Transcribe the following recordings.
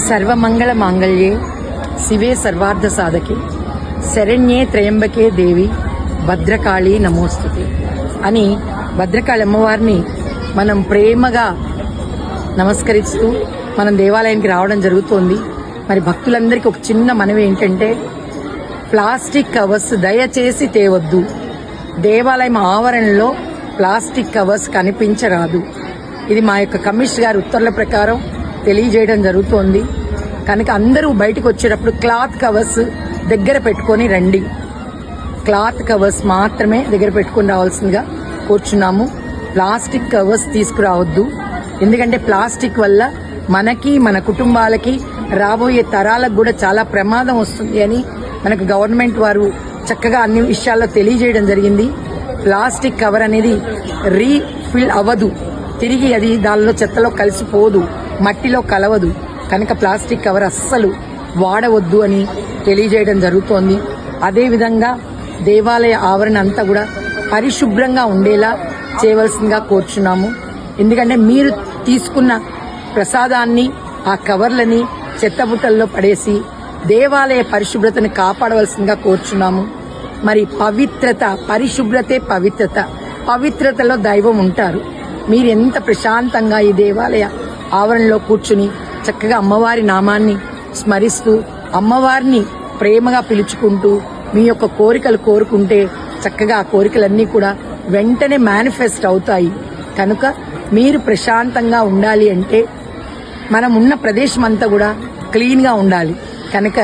సర్వమంగళ మాంగళ్యే శివే సర్వార్థ సాధకే శరణ్యే త్రయంబకే దేవి భద్రకాళి నమోస్తుతే అని భద్రకాళి అమ్మవారిని మనం ప్రేమగా నమస్కరిస్తూ మనం దేవాలయానికి రావడం జరుగుతోంది. మరి భక్తులందరికీ ఒక చిన్న మనవి ఏంటంటే, ప్లాస్టిక్ కవర్స్ దయచేసి తేవద్దు. దేవాలయం ఆవరణలో ప్లాస్టిక్ కవర్స్ కనిపించరాదు. ఇది మా యొక్క కమిషనర్ గారి ఉత్తర్వుల ప్రకారం తెలియజేయడం జరుగుతోంది. కనుక అందరూ బయటకు వచ్చేటప్పుడు క్లాత్ కవర్స్ దగ్గర పెట్టుకొని రండి. క్లాత్ కవర్స్ మాత్రమే దగ్గర పెట్టుకుని రావాల్సిందిగా కూర్చున్నాము. ప్లాస్టిక్ కవర్స్ తీసుకురావద్దు. ఎందుకంటే ప్లాస్టిక్ వల్ల మనకి, మన కుటుంబాలకి, రాబోయే తరాలకు కూడా చాలా ప్రమాదం వస్తుంది అని మనకు గవర్నమెంట్ వారు చక్కగా అన్ని విషయాల్లో తెలియజేయడం జరిగింది. ప్లాస్టిక్ కవర్ అనేది రీఫిల్ అవ్వదు, తిరిగి అది దానిలో చెత్తలో కలిసిపోదు, మట్టిలో కలవదు. కనుక ప్లాస్టిక్ కవర్ అస్సలు వాడవద్దు అని తెలియజేయడం జరుగుతోంది. అదేవిధంగా దేవాలయ ఆవరణ అంతా కూడా పరిశుభ్రంగా ఉండేలా చేయవలసిందిగా కోరుచున్నాము. ఎందుకంటే మీరు తీసుకున్న ప్రసాదాన్ని, ఆ కవర్లని చెత్తబుట్టల్లో పడేసి దేవాలయ పరిశుభ్రతను కాపాడవలసిందిగా కోరుచున్నాము. మరి పవిత్రత, పరిశుభ్రతే పవిత్రత. పవిత్రతలో దైవం ఉంటారు. మీరు ఎంత ప్రశాంతంగా ఈ దేవాలయ ఆవరణలో కూర్చుని చక్కగా అమ్మవారి నామాన్ని స్మరిస్తూ, అమ్మవారిని ప్రేమగా పిలుచుకుంటూ మీ యొక్క కోరికలు కోరుకుంటే చక్కగా ఆ కోరికలన్నీ కూడా వెంటనే మేనిఫెస్ట్ అవుతాయి. కనుక మీరు ప్రశాంతంగా ఉండాలి అంటే మనం ఉన్న ప్రదేశం అంతా కూడా క్లీన్గా ఉండాలి. కనుక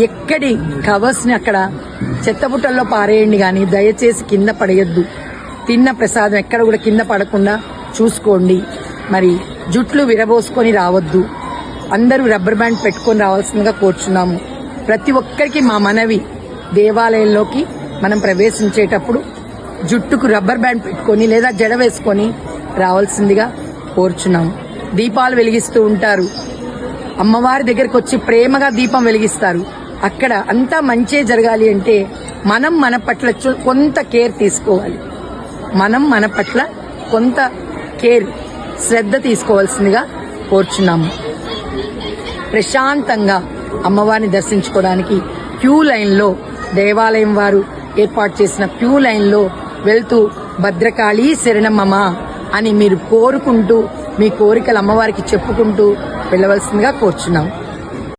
ఎక్కడి కవర్స్ని అక్కడ చెత్తబుట్టల్లో పారేయండి, కానీ దయచేసి కింద పడేయద్దు. తిన్న ప్రసాదం ఎక్కడ కూడా కింద పడకుండా చూసుకోండి. మరి జుట్లు విరబోసుకొని రావద్దు. అందరూ రబ్బర్ బ్యాండ్ పెట్టుకొని రావాల్సిందిగా కోరుచున్నాము. ప్రతి ఒక్కరికి మా మనవి, దేవాలయంలోకి మనం ప్రవేశించేటప్పుడు జుట్టుకు రబ్బర్ బ్యాండ్ పెట్టుకొని లేదా జడ వేసుకొని రావాల్సిందిగా కోరుచున్నాము. దీపాలు వెలిగిస్తూ ఉంటారు. అమ్మవారి దగ్గరకు వచ్చి ప్రేమగా దీపం వెలిగిస్తారు. అక్కడ అంతా మంచే జరగాలి అంటే మనం మన పట్ల కొంత కేర్ తీసుకోవాలి. మనం మన పట్ల కొంత కేర్, శ్రద్ధ తీసుకోవాల్సిందిగా కోరుచున్నాము. ప్రశాంతంగా అమ్మవారిని దర్శించుకోవడానికి క్యూ లైన్లో, దేవాలయం వారు ఏర్పాటు చేసిన క్యూ లైన్లో వెళ్తూ భద్రకాళి శరణమమ్మ అని మీరు కోరుకుంటూ, మీ కోరికలు అమ్మవారికి చెప్పుకుంటూ వెళ్ళవలసిందిగా కోరుచున్నాము.